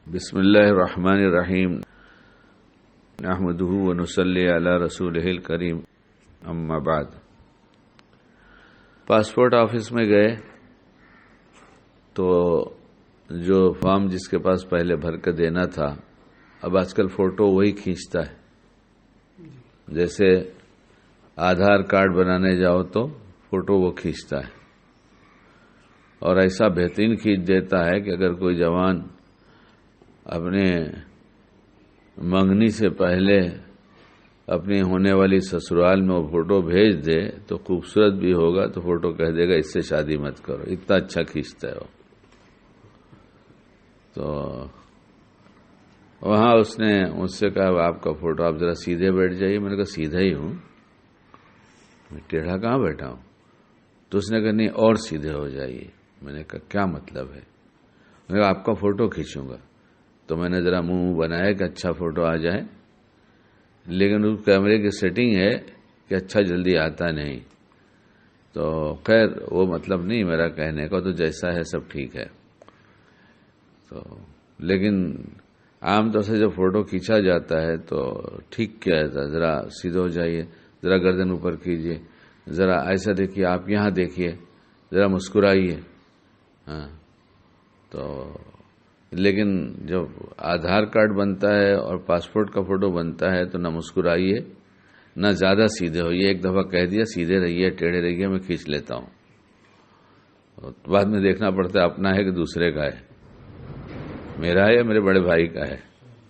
بسم اللہ الرحمن الرحیم نحمدہ ونصلی علی رسولہ الکریم اما بعد۔ پاسپورٹ آفس میں گئے تو جو فارم جس کے پاس پہلے بھر کے دینا تھا، اب آج کل فوٹو وہی کھینچتا ہے۔ جیسے آدھار کارڈ بنانے جاؤ تو فوٹو وہ کھینچتا ہے، اور ایسا بہترین کھینچ دیتا ہے کہ اگر کوئی جوان اپنے منگنی سے پہلے اپنی ہونے والی سسرال میں وہ فوٹو بھیج دے تو خوبصورت بھی ہوگا، تو فوٹو کہہ دے گا اس سے شادی مت کرو، اتنا اچھا کھینچتا ہے وہ۔ تو وہاں اس نے مجھ سے کہا آپ کا فوٹو، آپ ذرا سیدھے بیٹھ جائیے۔ میں نے کہا سیدھا ہی ہوں، میں ٹیڑھا کہاں بیٹھا ہوں؟ تو اس نے کہا نہیں اور سیدھے ہو جائیے۔ میں نے کہا کیا مطلب ہے؟ میں نے کہا آپ کا فوٹو کھینچوں گا۔ تو میں نے ذرا منہ بنایا کہ اچھا فوٹو آ جائے، لیکن اس کیمرے کی سیٹنگ ہے کہ اچھا جلدی آتا نہیں۔ تو خیر وہ مطلب نہیں میرا کہنے کا، تو جیسا ہے سب ٹھیک ہے۔ تو لیکن عام طور سے جب فوٹو کھینچا جاتا ہے تو ٹھیک کیا جاتا ہے، ذرا سیدھے ہو جائیے، ذرا گردن اوپر کیجیے، ذرا ایسا دیکھیے، آپ یہاں دیکھیے، ذرا مسکرائیے۔ ہاں تو لیکن جب آدھار کارڈ بنتا ہے اور پاسپورٹ کا فوٹو بنتا ہے تو نہ مسکرائیے نہ زیادہ سیدھے ہوئیے۔ ایک دفعہ کہہ دیا سیدھے رہیے، ٹیڑھے رہیے، میں کھینچ لیتا ہوں۔ بعد میں دیکھنا پڑتا ہے اپنا ہے کہ دوسرے کا ہے، میرا ہے یا میرے بڑے بھائی کا ہے،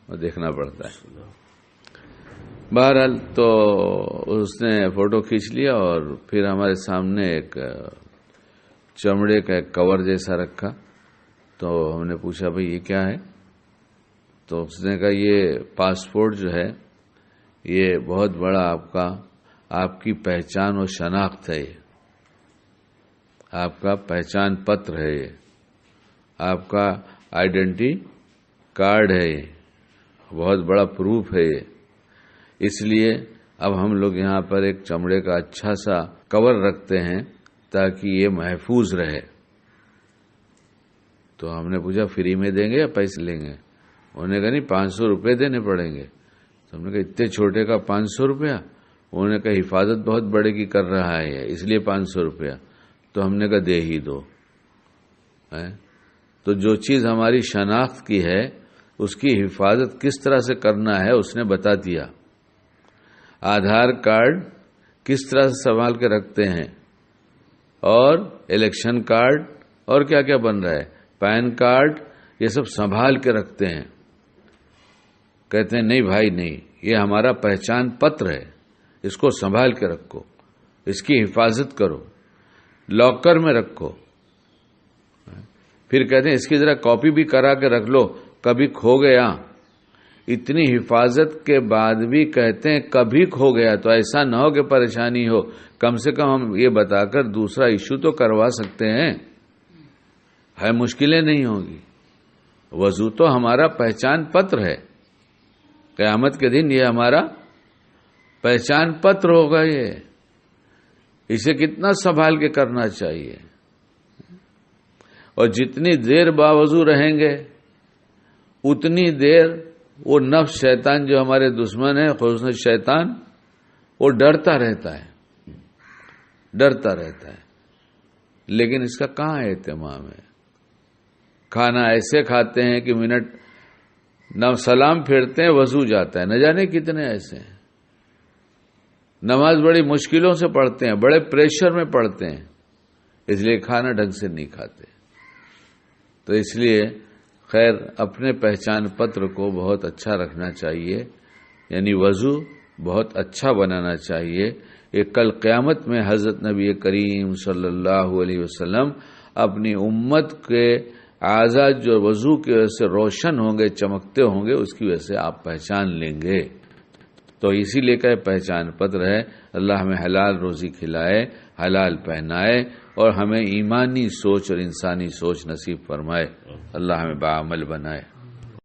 وہ دیکھنا پڑتا ہے۔ بہرحال تو اس نے فوٹو کھینچ لیا اور پھر ہمارے سامنے ایک چمڑے کا ایک کور جیسا رکھا۔ تو ہم نے پوچھا بھئی یہ کیا ہے؟ تو اس نے کہا یہ پاسپورٹ جو ہے یہ بہت بڑا آپ کی پہچان و شناخت ہے، یہ آپ کا پہچان پتر ہے، یہ آپ کا آئیڈینٹی کارڈ ہے، یہ بہت بڑا پروف ہے یہ۔ اس لیے اب ہم لوگ یہاں پر ایک چمڑے کا اچھا سا کور رکھتے ہیں تاکہ یہ محفوظ رہے۔ تو ہم نے پوچھا فری میں دیں گے یا پیسے لیں گے؟ انہوں نے کہا نہیں 500 روپے دینے پڑیں گے۔ تو ہم نے کہا اتنے چھوٹے کا 500 روپیہ؟ انہوں نے کہا حفاظت بہت بڑے کی کر رہا ہے اس لیے 500 روپیہ۔ تو ہم نے کہا دے ہی دو۔ تو جو چیز ہماری شناخت کی ہے اس کی حفاظت کس طرح سے کرنا ہے اس نے بتا دیا۔ آدھار کارڈ کس طرح سے سنبھال کے رکھتے ہیں، اور الیکشن کارڈ، اور کیا کیا بن رہا ہے، پین کارڈ، یہ سب سنبھال کے رکھتے ہیں۔ کہتے ہیں نہیں بھائی نہیں، یہ ہمارا پہچان پتر ہے، اس کو سنبھال کے رکھو، اس کی حفاظت کرو، لاکر میں رکھو۔ پھر کہتے ہیں اس کی ذرا کاپی بھی کرا کے رکھ لو، کبھی کھو گیا۔ اتنی حفاظت کے بعد بھی کہتے ہیں کبھی کھو گیا تو ایسا نہ ہو کہ پریشانی ہو، کم سے کم ہم یہ بتا کر دوسرا ایشو تو کروا سکتے ہیں، ہے مشکلیں نہیں ہوگی۔ وضو تو ہمارا پہچان پتر ہے، قیامت کے دن یہ ہمارا پہچان پتر ہوگا، یہ اسے کتنا سنبھال کے کرنا چاہیے۔ اور جتنی دیر باوضو رہیں گے اتنی دیر وہ نفس شیطان جو ہمارے دشمن ہے، خصوصاً شیطان، وہ ڈرتا رہتا ہے، ڈرتا رہتا ہے۔ لیکن اس کا کہاں اہتمام ہے؟ کھانا ایسے کھاتے ہیں کہ منٹ نہ سلام پھیرتے ہیں وضو جاتا ہے، نہ جانے کتنے ایسے ہیں۔ نماز بڑی مشکلوں سے پڑھتے ہیں، بڑے پریشر میں پڑھتے ہیں، اس لیے کھانا ڈھنگ سے نہیں کھاتے۔ تو اس لیے خیر اپنے پہچان پتر کو بہت اچھا رکھنا چاہیے، یعنی وضو بہت اچھا بنانا چاہیے۔ یہ کل قیامت میں حضرت نبی کریم صلی اللہ علیہ وسلم اپنی امت کے اعضاء جو وضو کی وجہ سے روشن ہوں گے، چمکتے ہوں گے، اس کی وجہ سے آپ پہچان لیں گے۔ تو اسی لیے کہ پہچان پتر ہے۔ اللہ ہمیں حلال روزی کھلائے، حلال پہنائے، اور ہمیں ایمانی سوچ اور انسانی سوچ نصیب فرمائے۔ اللہ ہمیں باعمل بنائے۔